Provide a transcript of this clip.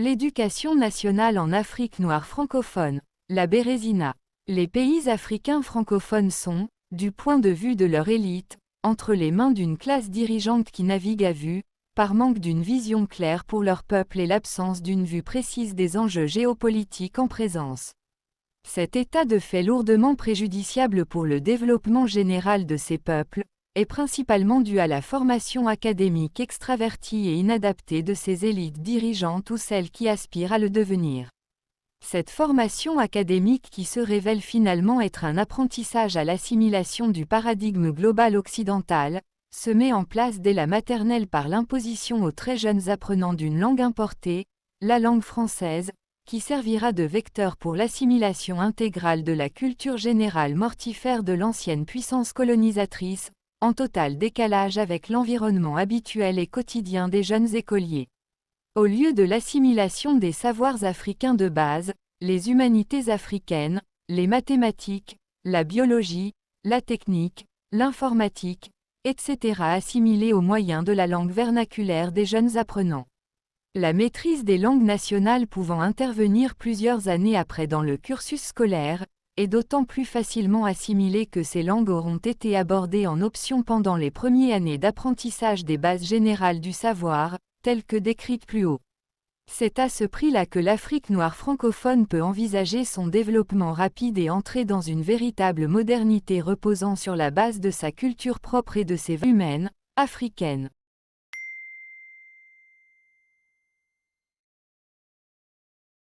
L'éducation nationale en Afrique noire francophone, la Bérésina. Les pays africains francophones sont, du point de vue de leur élite, entre les mains d'une classe dirigeante qui navigue à vue, par manque d'une vision claire pour leur peuple et l'absence d'une vue précise des enjeux géopolitiques en présence. Cet état de fait lourdement préjudiciable pour le développement général de ces peuples, est principalement dû à la formation académique extravertie et inadaptée de ces élites dirigeantes ou celles qui aspirent à le devenir. Cette formation académique qui se révèle finalement être un apprentissage à l'assimilation du paradigme global occidental, se met en place dès la maternelle par l'imposition aux très jeunes apprenants d'une langue importée, la langue française, qui servira de vecteur pour l'assimilation intégrale de la culture générale mortifère de l'ancienne puissance colonisatrice, en total décalage avec l'environnement habituel et quotidien des jeunes écoliers. Au lieu de l'assimilation des savoirs africains de base, les humanités africaines, les mathématiques, la biologie, la technique, l'informatique, etc. assimilés au moyen de la langue vernaculaire des jeunes apprenants. La maîtrise des langues nationales pouvant intervenir plusieurs années après dans le cursus scolaire, est d'autant plus facilement assimilée que ces langues auront été abordées en option pendant les premières années d'apprentissage des bases générales du savoir, telles que décrites plus haut. C'est à ce prix-là que l'Afrique noire francophone peut envisager son développement rapide et entrer dans une véritable modernité reposant sur la base de sa culture propre et de ses valeurs humaines, africaines.